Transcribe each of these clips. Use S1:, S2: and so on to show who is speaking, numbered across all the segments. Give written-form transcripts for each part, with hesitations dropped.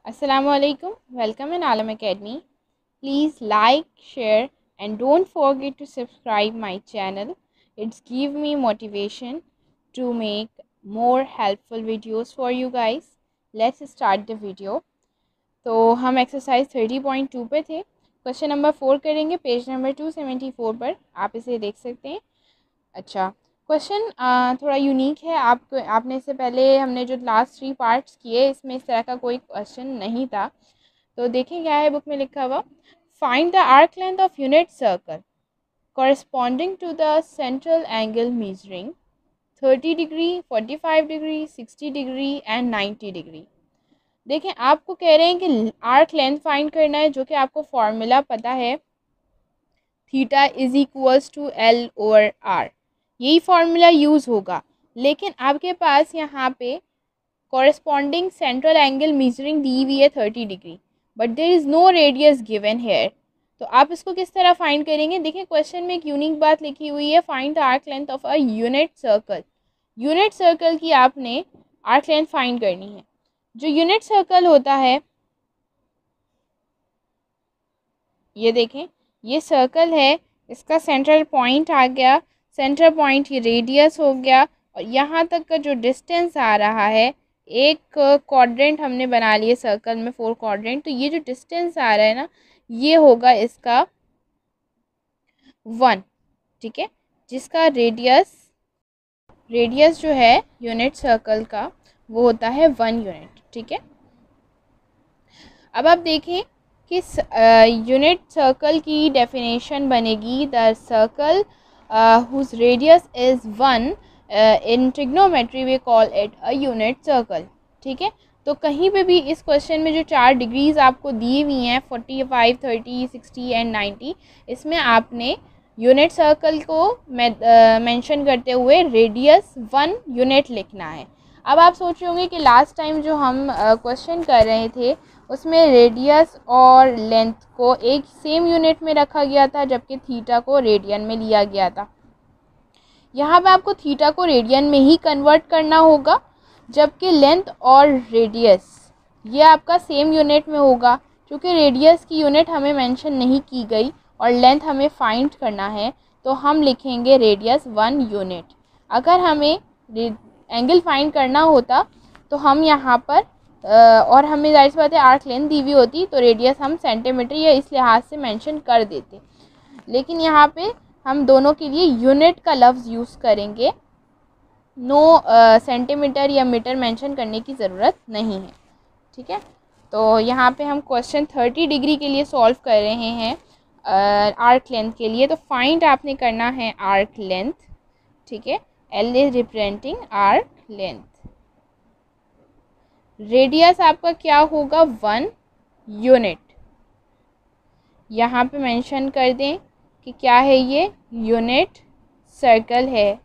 S1: Assalamualaikum. Welcome in Alam Academy. Please like, share and don't forget to subscribe my channel. It's give me motivation to make more helpful videos for you guys. Let's start the video. तो हम exercise 30.2 पे थे. Question number 4 करेंगे page number 274 पर. आप इसे देख सकते हैं. अच्छा, क्वेश्चन थोड़ा यूनिक है. आपने इससे पहले हमने जो लास्ट 3 पार्ट्स किए इसमें इस तरह का कोई क्वेश्चन नहीं था. तो देखें क्या है बुक में लिखा हुआ. Find the arc length of unit circle corresponding to the central angle measuring 30 degree, 45 degree, 60 degree and 90 degree. देखें आपको कह रहे हैं कि आर्क लेंथ फाइंड करना है, जो कि आपको फॉर्मूला पता है theta is equals to L over R. यही फार्मूला यूज़ होगा. लेकिन आपके पास यहाँ पे कॉरेस्पॉन्डिंग सेंट्रल एंगल मेजरिंग दी हुई है 30 degree, but there is no radius given here. तो आप इसको किस तरह फाइंड करेंगे. देखिए क्वेश्चन में एक यूनिक बात लिखी हुई है, find the arc length of a unit circle. Unit circle की आपने आर्क लेंथ फाइंड करनी है. जो यूनिट सर्कल होता है, ये देखें ये सर्कल है, इसका सेंट्रल पॉइंट आ गया, सेंटर पॉइंट ये रेडियस हो गया, और यहाँ तक का जो डिस्टेंस आ रहा है, एक क्वाड्रेंट हमने बना लिए सर्कल में 4 क्वाड्रेंट. तो ये जो डिस्टेंस आ रहा है ना, ये होगा इसका 1. ठीक है, जिसका रेडियस जो है यूनिट सर्कल का वो होता है 1 यूनिट. ठीक है, अब आप देखें कि यूनिट सर्कल की डेफिनेशन बनेगी the circle whose radius is 1 in trigonometry we call it a unit circle. ठीक है, तो कहीं पे भी इस क्वेश्चन में जो 4 डिग्रीज आपको दी हुई हैं 45, 30, 60 एंड 90, इसमें आपने यूनिट सर्कल को मेंशन करते हुए रेडियस 1 यूनिट लिखना है. अब आप सोच रहे होंगे कि लास्ट टाइम जो हम क्वेश्चन कर रहे थे उसमें रेडियस और लेंथ को एक सेम यूनिट में रखा गया था, जबकि थीटा को रेडियन में लिया गया था. यहाँ पे आपको थीटा को रेडियन में ही कन्वर्ट करना होगा, जबकि लेंथ और रेडियस ये आपका सेम यूनिट में होगा. क्योंकि रेडियस की यूनिट हमें मेंशन नहीं की गई और लेंथ हमें फाइंड करना है, तो हम लिखेंगे रेडियस 1 यूनिट. अगर हमें एंगल फाइंड करना होता तो हम यहाँ पर और हमें जाहिर सी बात है आर्क लेंथ दी हुई होती तो रेडियस हम सेंटीमीटर या इस लिहाज से मेंशन कर देते. लेकिन यहाँ पे हम दोनों के लिए यूनिट का लफ्ज़ यूज़ करेंगे. नो सेंटीमीटर या मीटर मेंशन करने की ज़रूरत नहीं है. ठीक है, तो यहाँ पे हम क्वेश्चन 30 डिग्री के लिए सॉल्व कर रहे हैं आर्क लेंथ के लिए. तो फाइंड आपने करना है आर्क लेंथ. ठीक है, L is representing arc length. Radius आपका क्या होगा 1 यूनिट. यहाँ पे मेंशन कर दें कि क्या है ये यूनिट सर्कल है,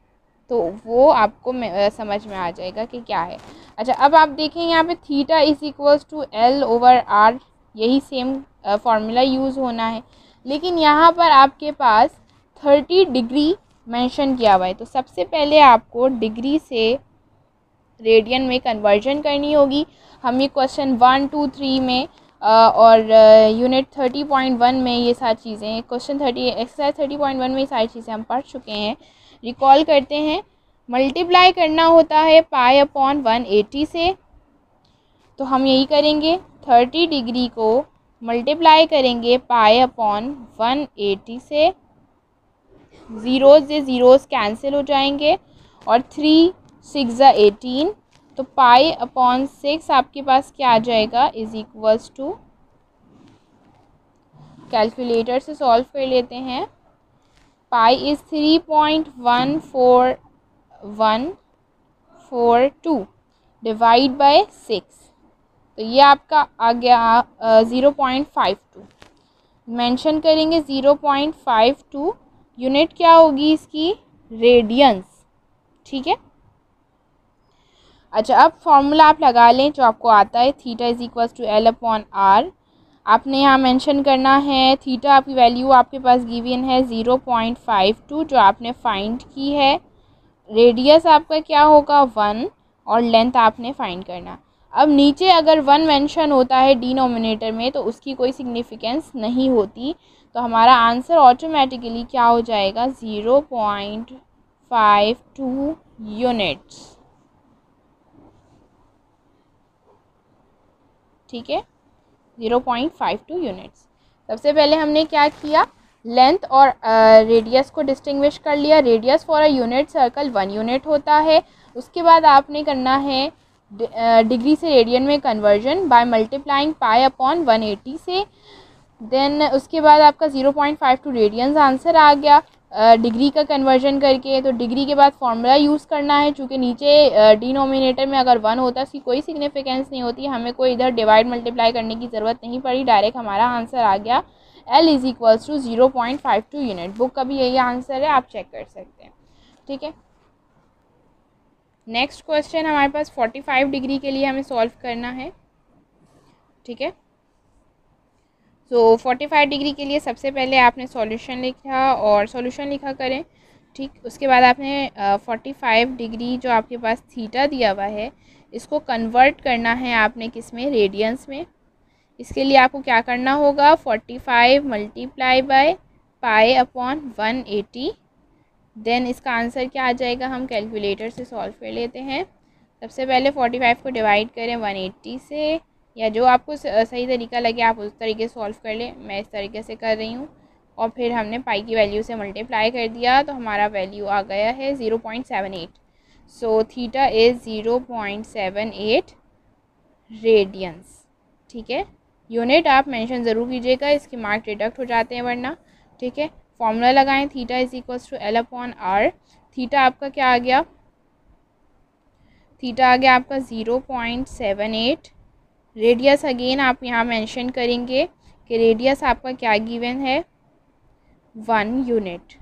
S1: तो वो आपको समझ में आ जाएगा कि क्या है. अच्छा, अब आप देखें यहाँ पे theta is equals to L over R, यही सेम फार्मूला यूज़ होना है. लेकिन यहाँ पर आपके पास 30 डिग्री मेंशन किया हुआ है, तो सबसे पहले आपको डिग्री से रेडियन में कन्वर्जन करनी होगी. हम ये क्वेश्चन 1, 2, 3 में और यूनिट 30.1 में ये सारी चीज़ें, क्वेश्चन 30 एक्सरसाइज 30.1 में ये सारी चीज़ें हम पढ़ चुके हैं. रिकॉल करते हैं. मल्टीप्लाई करना होता है पाई अपॉन 180 से, तो हम यही करेंगे. 30 डिग्री को मल्टीप्लाई करेंगे पाई अपॉन 180 से. ज़ीरोज़ से ज़ीरोज़ कैंसिल हो जाएंगे और 3 6 18, तो पाई अपॉन 6 आपके पास क्या आ जाएगा इज इक्वल्स टू, कैलकुलेटर से सॉल्व कर लेते हैं. पाई इज़ 3.1442 डिवाइड बाय 6, तो ये आपका आ गया 0.52. मेंशन करेंगे 0.52. यूनिट क्या होगी इसकी, रेडियंस. ठीक है, अच्छा अब फॉर्मूला आप लगा लें जो आपको आता है. Theta is equals to L upon R. आपने यहाँ मेंशन करना है थीटा आपकी वैल्यू आपके पास गिवन है 0.52 जो आपने फाइंड की है. रेडियस आपका क्या होगा 1 और लेंथ आपने फाइंड करना. अब नीचे अगर 1 मेंशन होता है डिनोमिनेटर में तो उसकी कोई सिग्निफिकेंस नहीं होती, तो हमारा आंसर ऑटोमेटिकली क्या हो जाएगा 0.52 यूनिट्स। ठीक है, 0.52 यूनिट्स। सबसे पहले हमने क्या किया, लेंथ और रेडियस को डिस्टिंग्विश कर लिया। Radius for a unit circle 1 unit होता है। उसके बाद आपने करना है डिग्री से रेडियन में conversion by multiplying pi upon 180 से। देन उसके बाद आपका 0.52 रेडियंस आंसर आ गया डिग्री का कन्वर्जन करके। तो डिग्री के बाद फॉर्मूला यूज़ करना है, चूँकि नीचे डिनोमिनेटर में अगर 1 होता है उसकी कोई सिग्निफिकेंस नहीं होती, हमें कोई इधर डिवाइड मल्टीप्लाई करने की ज़रूरत नहीं पड़ी, डायरेक्ट हमारा आंसर आ गया L is equals to 0.52 unit. Book का भी यही आंसर है, आप चेक कर सकते हैं। ठीक है, नेक्स्ट क्वेश्चन हमारे पास 45 डिग्री के लिए हमें सॉल्व करना है। ठीक है, तो 45 डिग्री के लिए सबसे पहले आपने सॉल्यूशन लिखा और सॉल्यूशन लिखा करें। ठीक, उसके बाद आपने 45 डिग्री जो आपके पास थीटा दिया हुआ है इसको कन्वर्ट करना है आपने किस में, रेडियंस में। इसके लिए आपको क्या करना होगा, 45 multiply by pi upon 180। Then इसका आंसर क्या आ जाएगा, हम कैलकुलेटर से सॉल्व कर लेते हैं। सबसे पहले 45 को डिवाइड करें 180 से, या जो आपको सही तरीका लगे आप उस तरीके से सॉल्व कर लें, मैं इस तरीके से कर रही हूँ। और फिर हमने पाई की वैल्यू से मल्टीप्लाई कर दिया तो हमारा वैल्यू आ गया है 0.78। So theta is 0.78 radians. ठीक है, यूनिट आप मेंशन ज़रूर कीजिएगा, इसके मार्क डिडक्ट हो जाते हैं वरना। ठीक है, फॉर्मूला लगाएं, theta is equals to L upon R. Theta आपका क्या आ गया, थीटा आ गया आपका 0.78। रेडियस अगेन आप यहाँ मेंशन करेंगे कि रेडियस आपका क्या गिवन है, 1 यूनिट।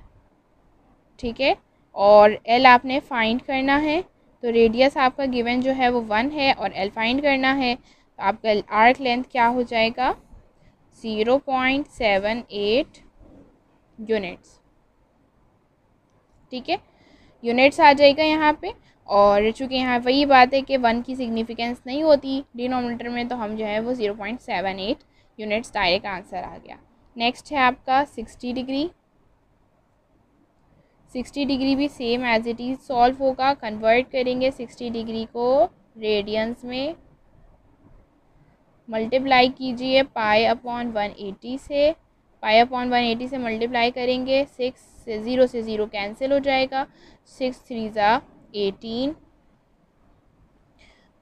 S1: ठीक है, और L आपने फाइंड करना है, तो रेडियस आपका गिवन जो है वो 1 है और L फाइंड करना है, तो आपका आर्क लेंथ क्या हो जाएगा 0.78 यूनिट्स। ठीक है, यूनिट्स आ जाएगा यहाँ पे। और चूँकि यहाँ वही बात है कि 1 की सिग्निफिकेंस नहीं होती डिनोमिनेटर में, तो हम जो है वो 0.78 यूनिट्स डायरेक्ट आंसर आ गया। नेक्स्ट है आपका 60 डिग्री। 60 डिग्री भी same as it is solve होगा। कन्वर्ट करेंगे 60 डिग्री को रेडियंस में, मल्टीप्लाई कीजिए पाई अपॉन 180 से। पाई अपॉन 180 से मल्टीप्लाई करेंगे 6 से, 0 से 0 कैंसिल हो जाएगा, 6 3 ज़ा 18।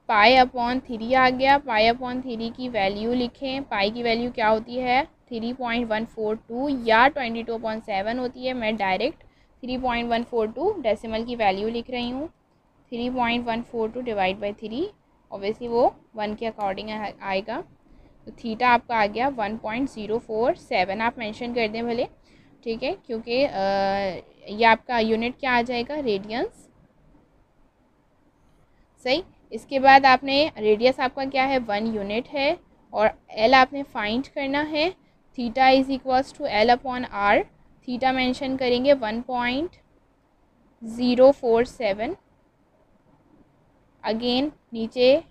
S1: पाई अपॉन 3 आ गया। पाई अपॉन 3 की वैल्यू लिखें, पाई की वैल्यू क्या होती है 3.142 या 22/7 होती है। मैं डायरेक्ट 3.142 डेसिमल की वैल्यू लिख रही हूँ। 3.142 डिवाइड बाई 3, ऑब्वियसली वो 1 के अकॉर्डिंग आएगा। तो थीटा आपका आ गया 1.047, आप मेंशन कर दें भले। ठीक है, क्योंकि ये आपका यूनिट क्या आ जाएगा, रेडियंस। सही, इसके बाद आपने रेडियस आपका क्या है 1 यूनिट है और L आपने फाइंड करना है। Theta is equals to L upon R. Theta mention करेंगे 1.047। अगेन नीचे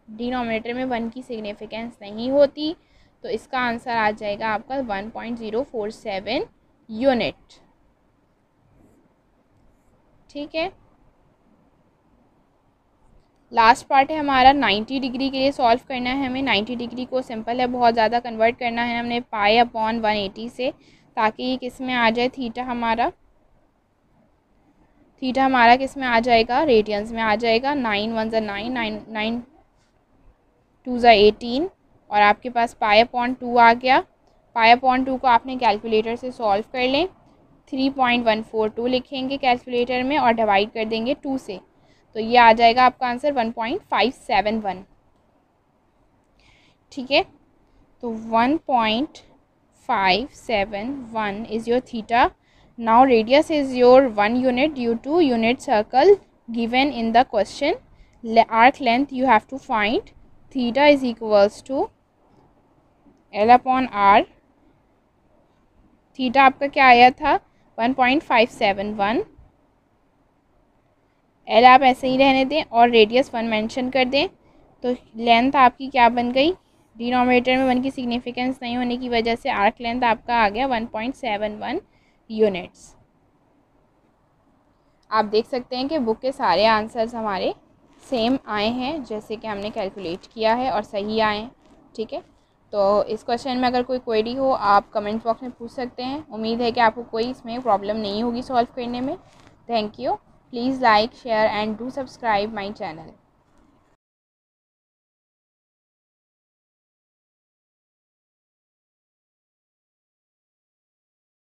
S1: डिनोमिनेटर में 1 की सिग्निफिकेंस नहीं होती, तो इसका आंसर आ जाएगा आपका 1.047 यूनिट। ठीक है, लास्ट पार्ट है हमारा 90 डिग्री के लिए सॉल्व करना है हमें। 90 डिग्री को सिंपल है, बहुत ज़्यादा कन्वर्ट करना है हमने पाई अपॉन 180 से, ताकि ये किस में आ जाए, थीटा हमारा किस में आ जाएगा, रेडियंस में आ जाएगा। 9 1 ज़ा 9, 9 2 ज़ा 18 और आपके पास पाई अपॉन 2 आ गया। पाई अपॉन 2 को आपने कैलकुलेटर से सॉल्व कर लें। 3.142 लिखेंगे कैलकुलेटर में और डिवाइड कर देंगे 2 से, तो ये आ जाएगा आपका आंसर 1.571। ठीक है, तो 1.571 is your theta. Now radius is your 1 unit due to unit circle given in the question. Arc length you have to find. Theta is equals to L upon R. Theta आपका क्या आया था 1.571। L आप ऐसे ही रहने दें और radius 1 mention कर दें। तो लेंथ आपकी क्या बन गई, डिनोमिनेटर में 1 की सिग्निफिकेंस नहीं होने की वजह से आर्क लेंथ आपका आ गया 1.71 यूनिट्स। आप देख सकते हैं कि बुक के सारे आंसर्स हमारे सेम आए हैं जैसे कि हमने कैलकुलेट किया है और सही आए हैं। ठीक है, तो इस क्वेश्चन में अगर कोई क्वेरी हो आप कमेंट बॉक्स में पूछ सकते हैं। उम्मीद है कि आपको कोई इसमें प्रॉब्लम नहीं होगी सॉल्व करने में। Thank you. Please like share and do subscribe my channel.